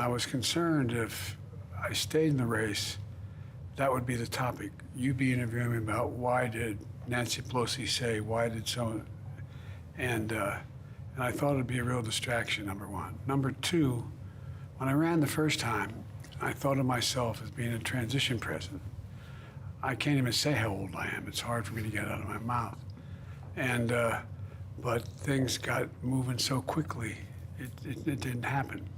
I was concerned if I stayed in the race, that would be the topic. You'd be interviewing me about why did Nancy Pelosi say, why did someone, and I thought it'd be a real distraction, number one. Number two, when I ran the first time, I thought of myself as being a transition president. I can't even say how old I am. It's hard for me to get out of my mouth. And, but things got moving so quickly, it didn't happen.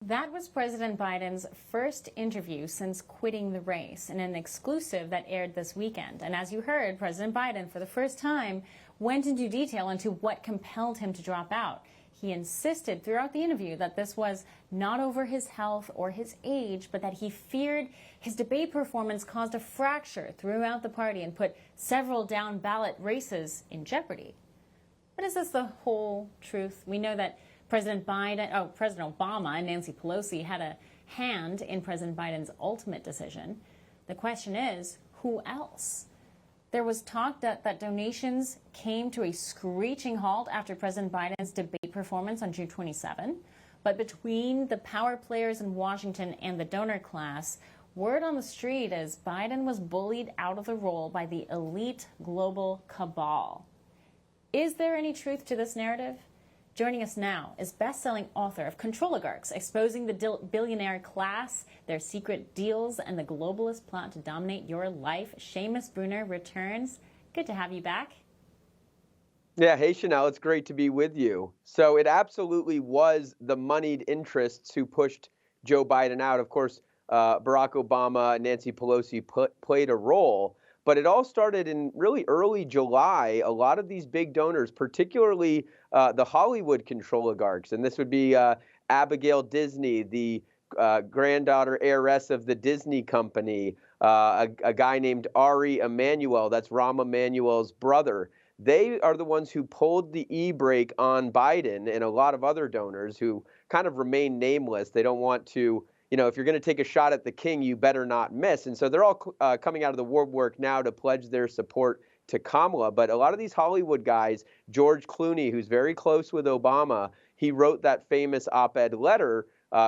That was President Biden's first interview since quitting the race in an exclusive that aired this weekend. And as you heard, President Biden, for the first time, went into detail into what compelled him to drop out. He insisted throughout the interview that this was not over his health or his age, but that he feared his debate performance caused a fracture throughout the party and put several down-ballot races in jeopardy. But is this the whole truth? We know that President Obama and Nancy Pelosi had a hand in President Biden's ultimate decision. The question is, who else? There was talk that donations came to a screeching halt after President Biden's debate performance on June 27. But between the power players in Washington and the donor class, word on the street is Biden was bullied out of the role by the elite global cabal. Is there any truth to this narrative? Joining us now is best-selling author of Controligarchs, exposing the billionaire class, their secret deals, and the globalist plot to dominate your life. Seamus Bruner returns. Good to have you back. Yeah, hey, Chanel, it's great to be with you. So it absolutely was the moneyed interests who pushed Joe Biden out. Of course, Barack Obama and Nancy Pelosi played a role. But it all started in really early July. A lot of these big donors, particularly the Hollywood Controligarchs, and this would be Abigail Disney, the granddaughter heiress of the Disney company, a guy named Ari Emanuel, that's Rahm Emanuel's brother. They are the ones who pulled the e-brake on Biden and a lot of other donors who kind of remain nameless. They don't want to, you know, if you're going to take a shot at the king, you better not miss. And so they're all coming out of the woodwork now to pledge their support to Kamala. But a lot of these Hollywood guys, George Clooney, who's very close with Obama, he wrote that famous op-ed letter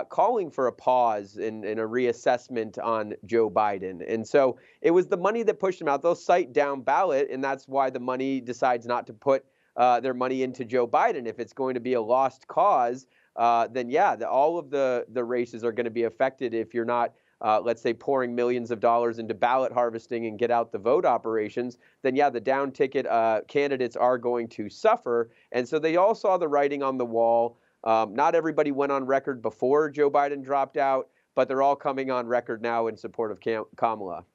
calling for a pause and a reassessment on Joe Biden. And so it was the money that pushed him out. They'll cite down ballot, and that's why the money decides not to put their money into Joe Biden. If it's going to be a lost cause, then yeah, all of the races are going to be affected if you're not, let's say, pouring millions of dollars into ballot harvesting and get out the vote operations, then yeah, the down ticket candidates are going to suffer. And so they all saw the writing on the wall. Not everybody went on record before Joe Biden dropped out, but they're all coming on record now in support of Kamala.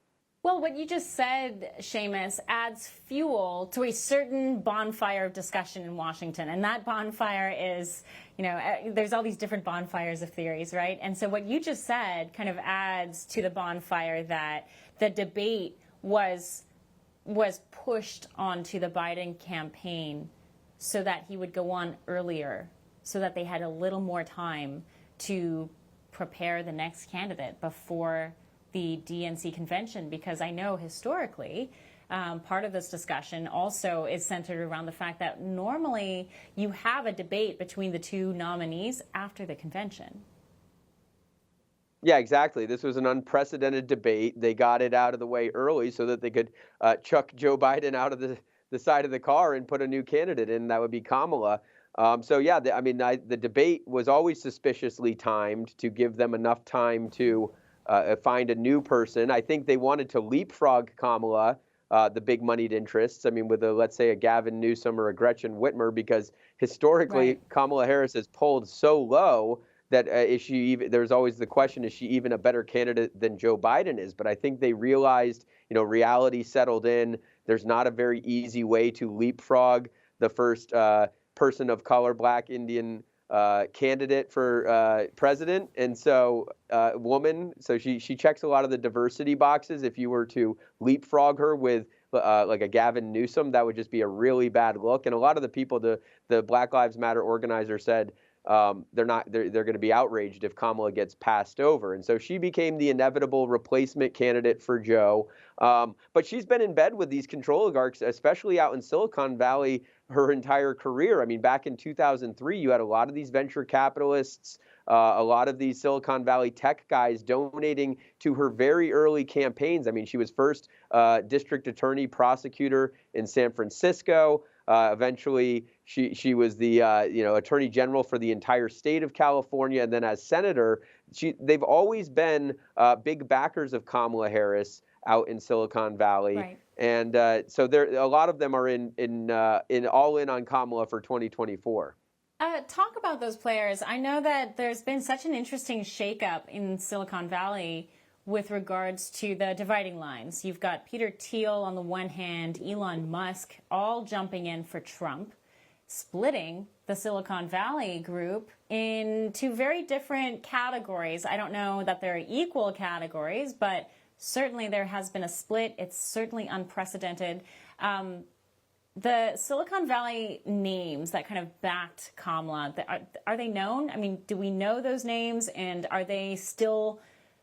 Well, what you just said, Seamus, adds fuel to a certain bonfire of discussion in Washington. And that bonfire is, you know, there's all these different bonfires of theories, right? And so what you just said kind of adds to the bonfire that the debate was pushed onto the Biden campaign so that he would go on earlier, so that they had a little more time to prepare the next candidate before the DNC convention, because I know historically part of this discussion also is centered around the fact that normally you have a debate between the two nominees after the convention. Yeah, exactly. This was an unprecedented debate. They got it out of the way early so that they could chuck Joe Biden out of the side of the car and put a new candidate in. That would be Kamala. So yeah, the debate was always suspiciously timed to give them enough time to find a new person. I think they wanted to leapfrog Kamala, the big moneyed interests. I mean, with let's say a Gavin Newsom or a Gretchen Whitmer, because historically right, Kamala Harris has polled so low that there's always the question, is she even a better candidate than Joe Biden is? But I think they realized, you know, reality settled in. There's not a very easy way to leapfrog the first person of color, Black, Indian candidate for president, and so woman. So she checks a lot of the diversity boxes. If you were to leapfrog her with like a Gavin Newsom, that would just be a really bad look. And a lot of the people, the Black Lives Matter organizer said, they're going to be outraged if Kamala gets passed over. And so she became the inevitable replacement candidate for Joe. But she's been in bed with these controligarchs, especially out in Silicon Valley, her entire career. I mean, back in 2003, you had a lot of these venture capitalists, a lot of these Silicon Valley tech guys donating to her very early campaigns. I mean, she was first district attorney prosecutor in San Francisco. Eventually, she was the attorney general for the entire state of California, and then as senator, they've always been big backers of Kamala Harris out in Silicon Valley. Right. And so a lot of them are in all in on Kamala for 2024. Talk about those players. I know that there's been such an interesting shakeup in Silicon Valley with regards to the dividing lines. You've got Peter Thiel on the one hand, Elon Musk, all jumping in for Trump, splitting the Silicon Valley group into very different categories. I don't know that they're equal categories, but certainly there has been a split. It's certainly unprecedented. The Silicon Valley names that kind of backed Kamala, are they known? I mean, do we know those names, and are they still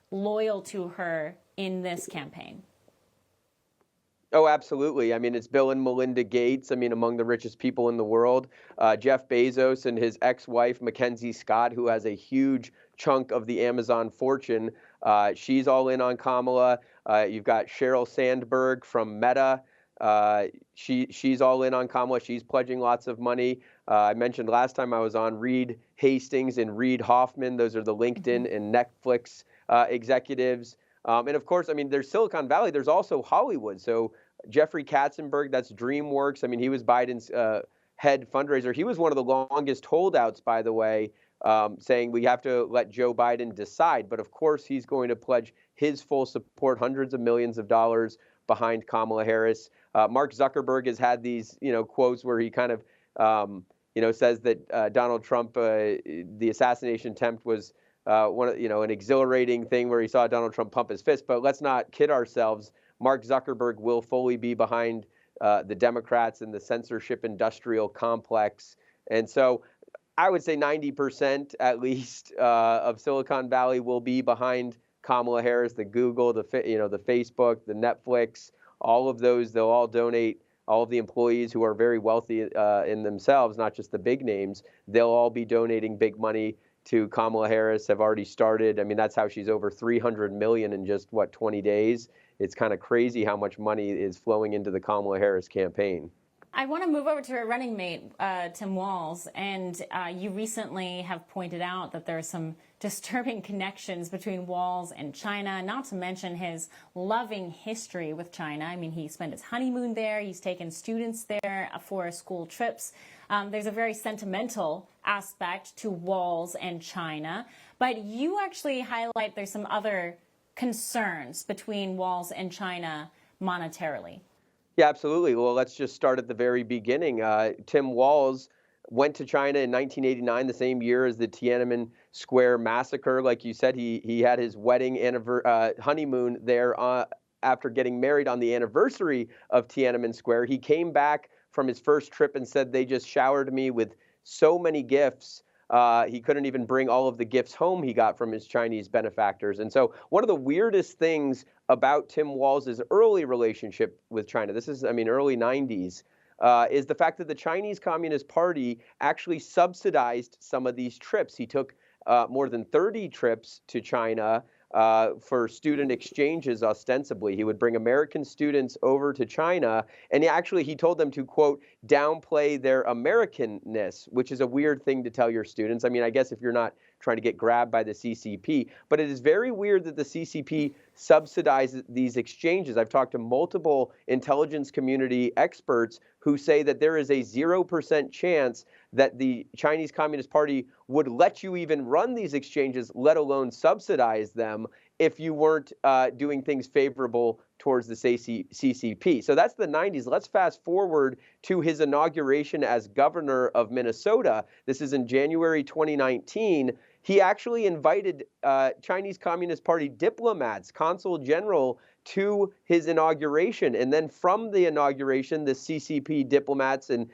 loyal to her in this campaign? Oh, absolutely. I mean, it's Bill and Melinda Gates. I mean, among the richest people in the world. Jeff Bezos and his ex-wife, Mackenzie Scott, who has a huge chunk of the Amazon fortune. She's all in on Kamala. You've got Sheryl Sandberg from Meta. She's all in on Kamala. She's pledging lots of money. I mentioned last time I was on Reed Hastings and Reed Hoffman. Those are the LinkedIn and Netflix executives. And of course, I mean, there's Silicon Valley. There's also Hollywood. So Jeffrey Katzenberg, that's DreamWorks. I mean, he was Biden's head fundraiser. He was one of the longest holdouts, by the way, saying we have to let Joe Biden decide. But of course, he's going to pledge his full support, hundreds of millions of dollars behind Kamala Harris. Mark Zuckerberg has had these, quotes where he kind of, says that Donald Trump, the assassination attempt was an exhilarating thing where he saw Donald Trump pump his fist. But let's not kid ourselves. Mark Zuckerberg will fully be behind the Democrats and the censorship industrial complex. And so I would say 90% at least of Silicon Valley will be behind Kamala Harris, the Google, the Facebook, the Netflix, all of those. They'll all donate. All of the employees who are very wealthy in themselves, not just the big names, they'll all be donating big money to Kamala Harris, have already started. I mean, that's how she's over $300 million in just, 20 days. It's kind of crazy how much money is flowing into the Kamala Harris campaign. I want to move over to her running mate, Tim Walz, and you recently have pointed out that there are some disturbing connections between Walz and China, not to mention his loving history with China. I mean, he spent his honeymoon there. He's taken students there for school trips. There's a very sentimental aspect to Walz and China, but you actually highlight there's some other concerns between Walz and China monetarily. Yeah, absolutely. Well, let's just start at the very beginning. Tim Walz went to China in 1989, the same year as the Tiananmen Square massacre. Like you said, he had his wedding honeymoon there after getting married on the anniversary of Tiananmen Square. He came back from his first trip and said, they just showered me with so many gifts. He couldn't even bring all of the gifts home he got from his Chinese benefactors. And so one of the weirdest things about Tim Walz's early relationship with China, this is, early 90s, is the fact that the Chinese Communist Party actually subsidized some of these trips. He took more than 30 trips to China for student exchanges, ostensibly. He would bring American students over to China, and he told them to, quote, downplay their Americanness, which is a weird thing to tell your students. I mean, I guess if you're not trying to get grabbed by the CCP, but it is very weird that the CCP subsidizes these exchanges. I've talked to multiple intelligence community experts who say that there is a 0% chance that the Chinese Communist Party would let you even run these exchanges, let alone subsidize them, if you weren't doing things favorable towards the CCP. So that's the 90s. Let's fast forward to his inauguration as governor of Minnesota. This is in January 2019. he actually invited Chinese Communist Party diplomats, consul general, to his inauguration. And then from the inauguration, the CCP diplomats and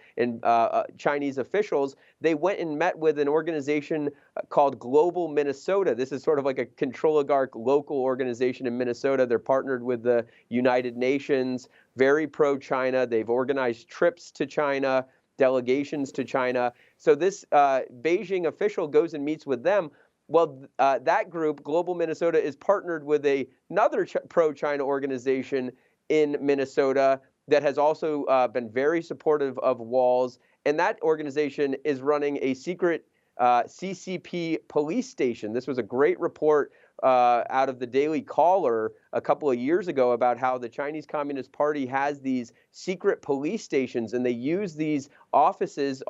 Chinese officials, they went and met with an organization called Global Minnesota. This is sort of like a Controligarch local organization in Minnesota. They're partnered with the United Nations, very pro-China. They've organized trips to China, delegations to China. So this Beijing official goes and meets with them. Well, that group, Global Minnesota, is partnered with another pro-China organization in Minnesota that has also been very supportive of walls. And that organization is running a secret CCP police station. This was a great report out of the Daily Caller a couple of years ago about how the Chinese Communist Party has these secret police stations, and they use these offices.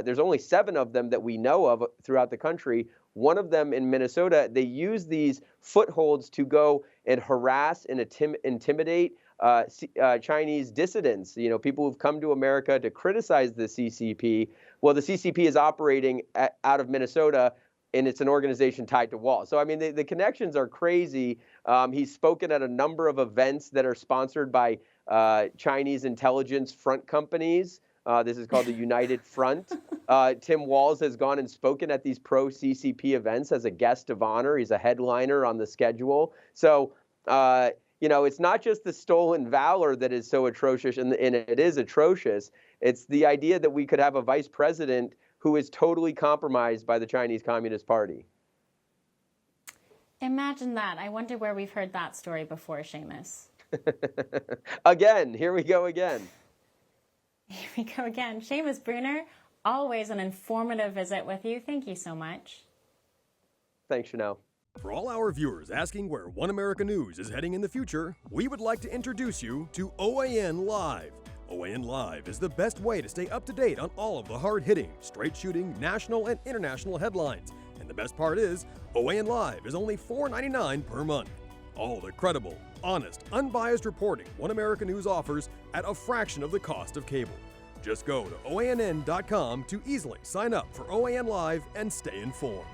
There's only 7 of them that we know of throughout the country. One of them in Minnesota, they use these footholds to go and harass and intimidate Chinese dissidents, people who've come to America to criticize the CCP. Well, the CCP is operating out of Minnesota, and it's an organization tied to Wall. So, I mean, the connections are crazy. He's spoken at a number of events that are sponsored by Chinese intelligence front companies. This is called the United Front. Tim Walz has gone and spoken at these pro-CCP events as a guest of honor. He's a headliner on the schedule. So, it's not just the stolen valor that is so atrocious, and it is atrocious. It's the idea that we could have a vice president who is totally compromised by the Chinese Communist Party. Imagine that. I wonder where we've heard that story before, Seamus. Again, here we go again. Here we go again. Seamus Bruner, always an informative visit with you. Thank you so much. Thanks, Chanel. For all our viewers asking where One America News is heading in the future, we would like to introduce you to OAN Live. OAN Live is the best way to stay up to date on all of the hard-hitting, straight-shooting, national and international headlines. And the best part is, OAN Live is only $4.99 per month. All the credible, honest, unbiased reporting One America News offers at a fraction of the cost of cable. Just go to OANN.com to easily sign up for OAN Live and stay informed.